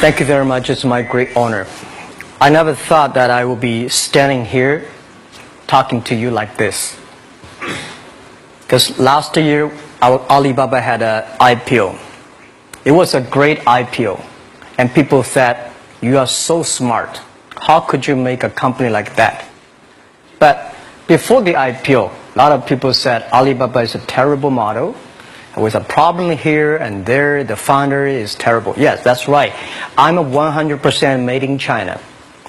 Thank you very much. It's my great honor. I never thought that I would be standing here talking to you like this. Because last year, Alibaba had an IPO. It was a great IPO. And people said, you are so smart. How could you make a company like that? But before the IPO, a lot of people said Alibaba is a terrible model. With a problem here and there, the founder is terrible. Yes, that's right. I'm a 100% made in China.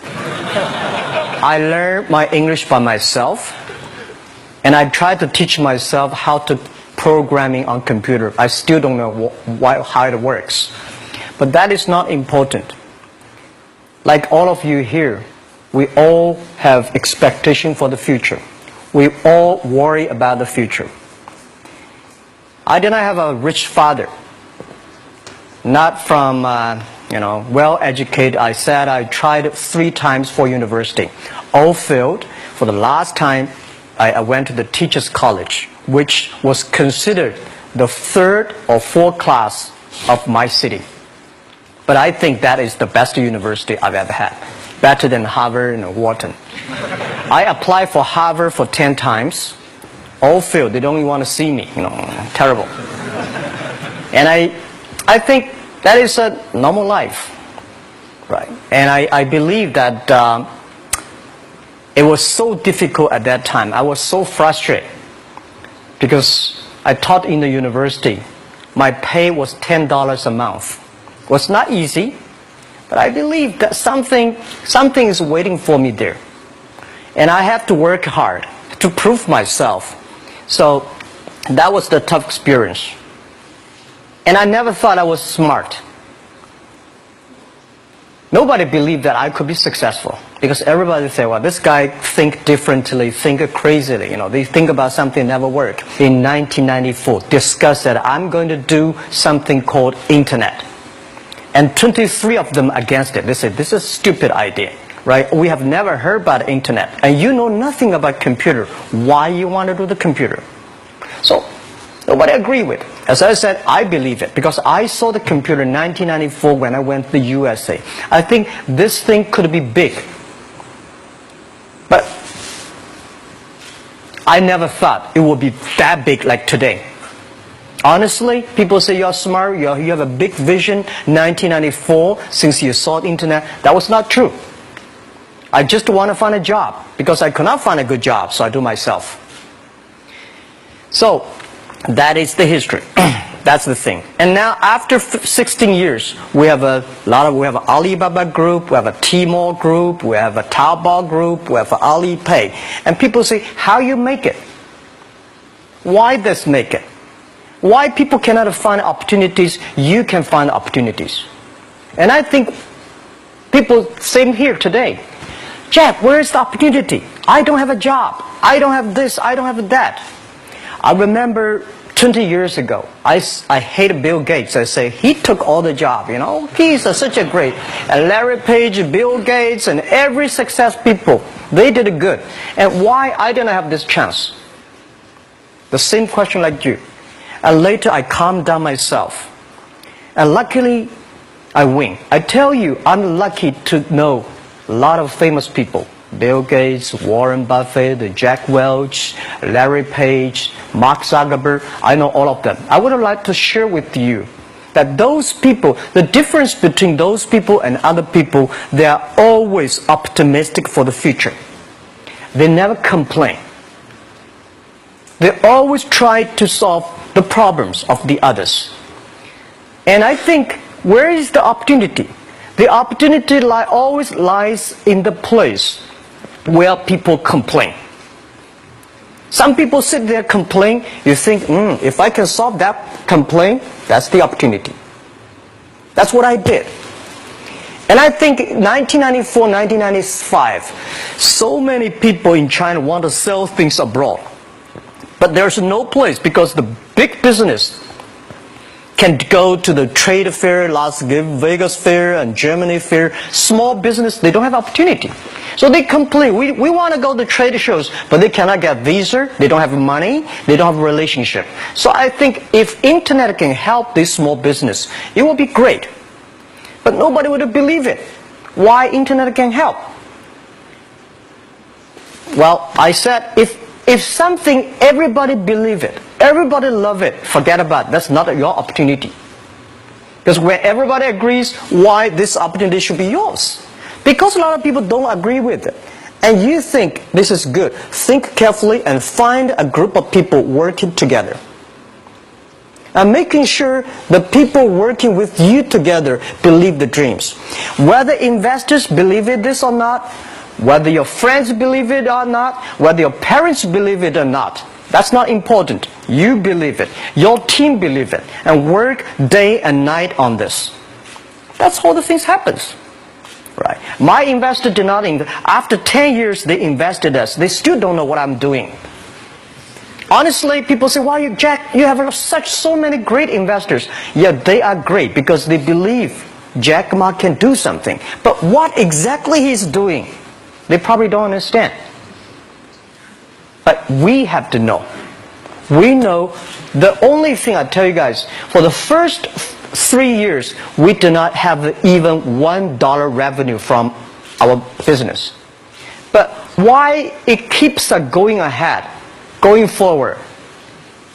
I learned my English by myself, and I tried to teach myself how to programming on computer. I still don't know how it works. But that is not important. Like all of you here, we all have expectation for the future. We all worry about the future. I did not have a rich father, not from, well-educated. I said I tried 3 times for university. All failed. For the last time, I went to the teacher's college, which was considered the 3rd or 4th class of my city. But I think that is the best university I've ever had. Better than Harvard and Wharton. I applied for Harvard for 10 times. All failed. They don't even want to see me. Terrible. And I think that is a normal life, right? And I believe that it was so difficult at that time. I was so frustrated because I taught in the university. My pay was $10 a month. It was not easy, but I believe that something is waiting for me there. And I have to work hard to prove myself. So that was the tough experience. And I never thought I was smart. Nobody believed that I could be successful. Because everybody said, well, this guy think differently, think crazily. They think about something never work. In 1994, discussed that I'm going to do something called internet. And 23 of them against it. They said, this is a stupid idea. Right? We have never heard about the internet. And you know nothing about computer. Why you want to do the computer? So, nobody agreed with it. As I said, I believe it. Because I saw the computer in 1994 when I went to the USA. I think this thing could be big. But I never thought it would be that big like today. Honestly, people say you're smart, you have a big vision. 1994, since you saw the internet, that was not true. I just want to find a job because I could not find a good job, so I do myself. So that is the history. That's the thing. And now after 16 years, we have Alibaba Group, we have a Tmall Group, we have a Taobao Group, we have Alipay. And people say, how you make it? Why this make it? Why people cannot find opportunities? You can find opportunities. And I think people same here today. Jack, where is the opportunity? I don't have a job. I don't have this. I don't have that. I remember 20 years ago, I hated Bill Gates. I say, he took all the job, He's such a great. And Larry Page, Bill Gates, and every success people, they did it good. And why I didn't have this chance? The same question like you. And later I calmed down myself. And luckily, I win. I tell you, I'm lucky to know a lot of famous people. Bill Gates, Warren Buffett, Jack Welch, Larry Page, Mark Zuckerberg. I know all of them. I would like to share with you that those people, the difference between those people and other people, they are always optimistic for the future. They never complain. They always try to solve the problems of the others. And I think, where is the opportunity? The opportunity always lies in the place where people complain. Some people sit there complain. You think, if I can solve that complaint, that's the opportunity. That's what I did. And I think 1994, 1995, so many people in China want to sell things abroad. But there's no place because the big business can go to the trade fair, Las Vegas fair, and Germany fair. Small business, they don't have opportunity. So they complain. We want to go to trade shows, but they cannot get visa. They don't have money. They don't have a relationship. So I think if internet can help this small business, it will be great. But nobody would believe it. Why internet can help? Well, I said, if something, everybody believe it, everybody love it, forget about it. That's not your opportunity. Because when everybody agrees, why this opportunity should be yours? Because a lot of people don't agree with it. And you think this is good. Think carefully and find a group of people working together. And making sure the people working with you together believe the dreams. Whether investors believe it this or not, whether your friends believe it or not, whether your parents believe it or not, that's not important. You believe it. Your team believe it. And work day and night on this. That's how the things happens. Right. My investor did not invest. After 10 years, they invested us. They still don't know what I'm doing. Honestly, people say, "Why you, Jack? You have so many great investors." Yeah, they are great because they believe Jack Ma can do something. But what exactly he's doing, they probably don't understand. But we have to know. We know the only thing I tell you guys, for the first 3 years, we do not have even $1 revenue from our business. But why it keeps going ahead, going forward?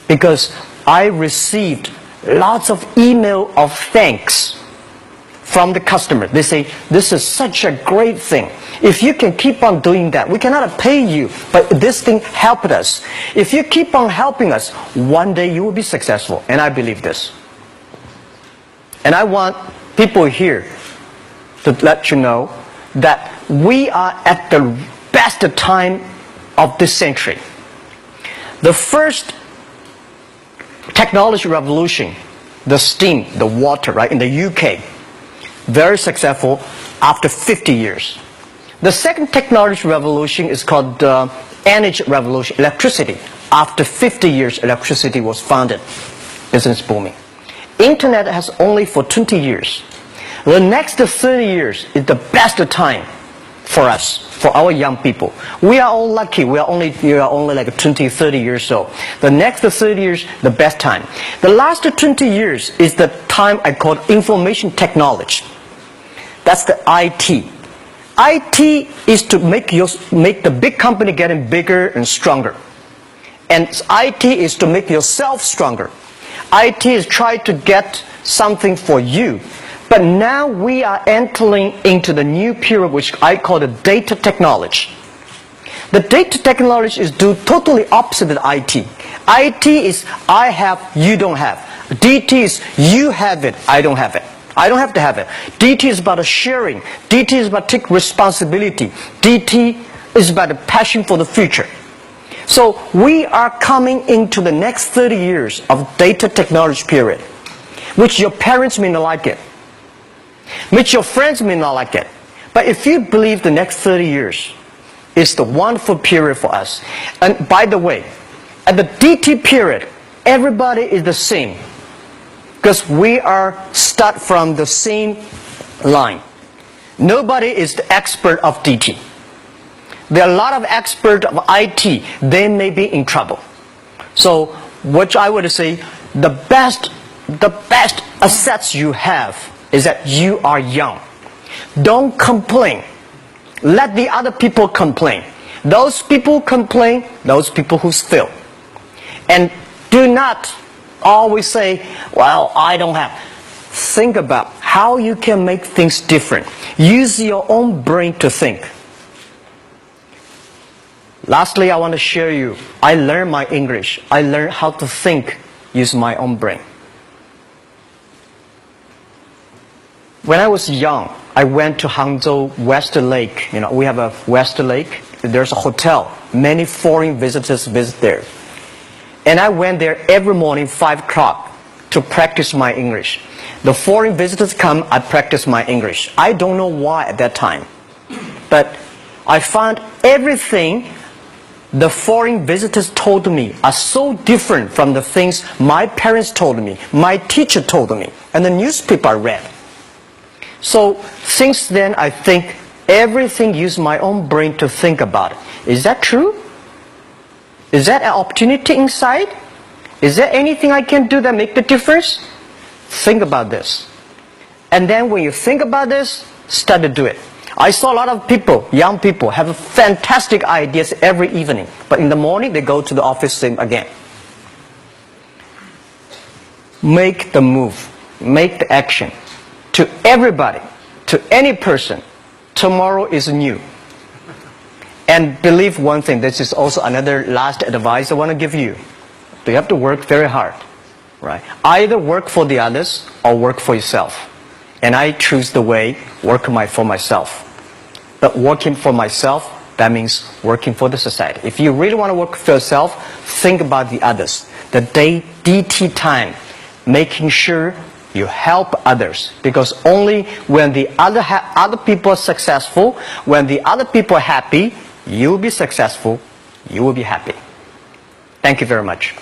Because I received lots of email of thanks from the customer. They say, "This is such a great thing. If you can keep on doing that, we cannot pay you, but this thing helped us. If you keep on helping us, one day you will be successful." And I believe this. And I want people here to let you know that we are at the best time of this century. The first technology revolution, the steam, the water, right, in the UK, very successful after 50 years. The second technology revolution is called energy revolution, electricity. After 50 years, electricity was founded, business booming. Internet has only for 20 years. The next 30 years is the best time for us, for our young people. We are all lucky. We are only like 20, 30 years old. The next 30 years, the best time. The last 20 years is the time I call information technology. That's the IT. IT is to make the big company getting bigger and stronger. And IT is to make yourself stronger. IT is trying to get something for you. But now we are entering into the new period which I call the data technology. The data technology is totally opposite of IT. IT is I have, you don't have. DT is you have it, I don't have it. I don't have to have it. DT is about sharing. DT is about taking responsibility. DT is about the passion for the future. So we are coming into the next 30 years of data technology period, which your parents may not like it, which your friends may not like it. But if you believe the next 30 years is the wonderful period for us. And by the way, at the DT period, everybody is the same. Because we are start from the same line. Nobody is the expert of DT. There are a lot of experts of IT. They may be in trouble. So what I would say, the best assets you have is that you are young. Don't complain. Let the other people complain. Those people complain, those people who fail. And do not always say, "Well, I don't have." Think about how you can make things different. Use your own brain to think. Lastly, I want to share you, I learned my English. I learned how to think, use my own brain. When I was young, I went to Hangzhou West Lake. You know, we have a West Lake. There's a hotel. Many foreign visitors visit there. And I went there every morning, 5 o'clock, to practice my English. The foreign visitors come, I practice my English. I don't know why at that time. But I found everything the foreign visitors told me are so different from the things my parents told me, my teacher told me, and the newspaper I read. So since then, I think everything use my own brain to think about it. Is that true? Is that an opportunity inside? Is there anything I can do that make the difference? Think about this. And then when you think about this, start to do it. I saw a lot of people, young people, have fantastic ideas every evening. But in the morning, they go to the office same again. Make the move. Make the action. To everybody, to any person, tomorrow is new. And believe one thing, this is also another last advice I want to give you. You have to work very hard, right? Either work for the others or work for yourself. And I choose the way, work for myself. But working for myself, that means working for the society. If you really want to work for yourself, think about the others. The DT time, making sure you help others. Because only when the other people are successful, when the other people are happy, you will be successful, you will be happy. Thank you very much.